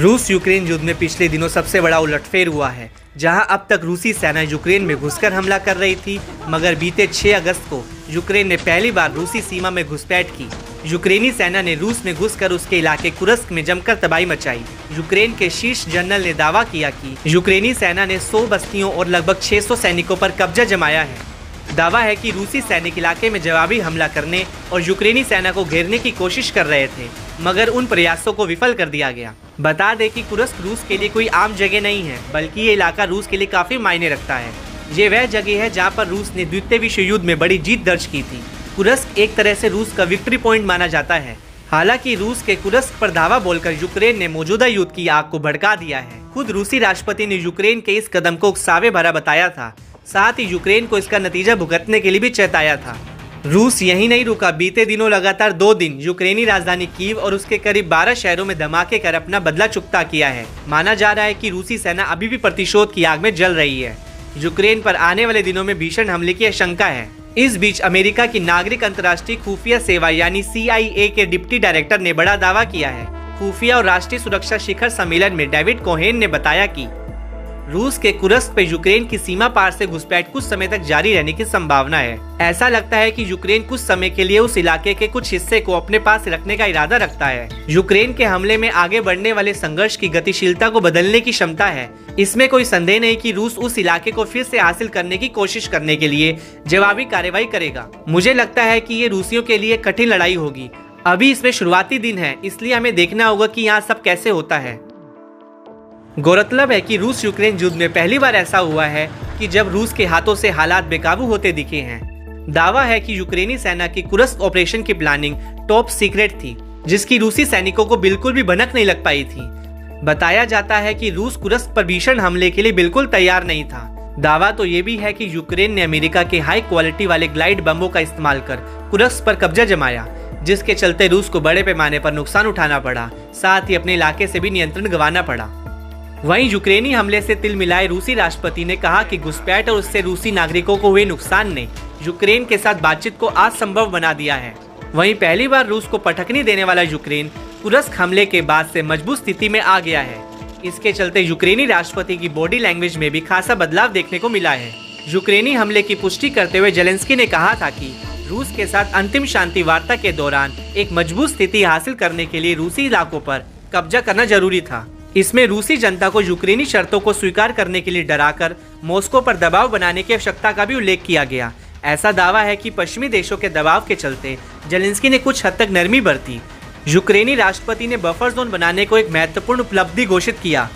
रूस यूक्रेन युद्ध में पिछले दिनों सबसे बड़ा उलटफेर हुआ है, जहां अब तक रूसी सेना यूक्रेन में घुसकर हमला कर रही थी, मगर बीते 6 अगस्त को यूक्रेन ने पहली बार रूसी सीमा में घुसपैठ की। यूक्रेनी सेना ने रूस में घुसकर उसके इलाके कुर्स्क में जमकर तबाही मचाई। यूक्रेन के शीर्ष जनरल ने दावा किया कि यूक्रेनी सेना ने 100 बस्तियों और लगभग 600 सैनिकों पर कब्जा जमाया है। दावा है कि रूसी सैनिक इलाके में जवाबी हमला करने और यूक्रेनी सेना को घेरने की कोशिश कर रहे थे, मगर उन प्रयासों को विफल कर दिया गया। बता दें कि कुर्स्क रूस के लिए कोई आम जगह नहीं है, बल्कि ये इलाका रूस के लिए काफी मायने रखता है। ये वह जगह है जहाँ पर रूस ने द्वितीय विश्व युद्ध में बड़ी जीत दर्ज की थी। कुर्स्क एक तरह से रूस का विक्ट्री पॉइंट माना जाता है। हालांकि रूस के कुर्स्क पर धावा बोलकर यूक्रेन ने मौजूदा युद्ध की आग को भड़का दिया है। खुद रूसी राष्ट्रपति ने यूक्रेन के इस कदम को उकसावे भरा बताया था, साथ ही यूक्रेन को इसका नतीजा भुगतने के लिए भी चेताया था। रूस यही नहीं रुका, बीते दिनों लगातार 2 दिन यूक्रेनी राजधानी कीव और उसके करीब 12 शहरों में धमाके कर अपना बदला चुकता किया है। माना जा रहा है कि रूसी सेना अभी भी प्रतिशोध की आग में जल रही है। यूक्रेन पर आने वाले दिनों में भीषण हमले की आशंका है। इस बीच अमेरिका की नागरिक अंतर्राष्ट्रीय खुफिया सेवा यानी CIA के डिप्टी डायरेक्टर ने बड़ा दावा किया है। खुफिया और राष्ट्रीय सुरक्षा शिखर सम्मेलन में डेविड कोहेन ने बताया कि रूस के कुर्स्क पे यूक्रेन की सीमा पार से घुसपैठ कुछ समय तक जारी रहने की संभावना है। ऐसा लगता है कि यूक्रेन कुछ समय के लिए उस इलाके के कुछ हिस्से को अपने पास रखने का इरादा रखता है। यूक्रेन के हमले में आगे बढ़ने वाले संघर्ष की गतिशीलता को बदलने की क्षमता है। इसमें कोई संदेह नहीं कि रूस उस इलाके को फिर से हासिल करने की कोशिश करने के लिए जवाबी कार्रवाई करेगा। मुझे लगता है कि ये रूसियों के लिए कठिन लड़ाई होगी। अभी इसमें शुरुआती दिन है, इसलिए हमें देखना होगा कि यहाँ सब कैसे होता है। गौरतलब है कि रूस यूक्रेन युद्ध में पहली बार ऐसा हुआ है कि जब रूस के हाथों से हालात बेकाबू होते दिखे हैं। दावा है कि यूक्रेनी सेना की कुर्स्क ऑपरेशन की प्लानिंग टॉप सीक्रेट थी, जिसकी रूसी सैनिकों को बिल्कुल भी भनक नहीं लग पाई थी। बताया जाता है कि रूस कुर्स्क पर भीषण हमले के लिए बिल्कुल तैयार नहीं था। दावा तो ये भी है कि यूक्रेन ने अमेरिका के हाई क्वालिटी वाले ग्लाइड बमों का इस्तेमाल कर कुर्स्क पर कब्जा जमाया, जिसके चलते रूस को बड़े पैमाने पर नुकसान उठाना पड़ा, साथ ही अपने इलाके से भी नियंत्रण गंवाना पड़ा। वहीं यूक्रेनी हमले से तिल मिलाए रूसी राष्ट्रपति ने कहा कि घुसपैठ और उससे रूसी नागरिकों को हुए नुकसान ने यूक्रेन के साथ बातचीत को असंभव बना दिया है। वहीं पहली बार रूस को पटखनी देने वाला यूक्रेन कुर्स्क हमले के बाद से मजबूत स्थिति में आ गया है। इसके चलते यूक्रेनी राष्ट्रपति की बॉडी लैंग्वेज में भी खासा बदलाव देखने को मिला है। यूक्रेनी हमले की पुष्टि करते हुए जेलेंस्की ने कहा था कि रूस के साथ अंतिम शांति वार्ता के दौरान एक मजबूत स्थिति हासिल करने के लिए रूसी इलाकों पर कब्जा करना जरूरी था। इसमें रूसी जनता को यूक्रेनी शर्तों को स्वीकार करने के लिए डराकर मॉस्को पर दबाव बनाने की आवश्यकता का भी उल्लेख किया गया। ऐसा दावा है कि पश्चिमी देशों के दबाव के चलते जेलेंस्की ने कुछ हद तक नरमी बरती। यूक्रेनी राष्ट्रपति ने बफर जोन बनाने को एक महत्वपूर्ण उपलब्धि घोषित किया।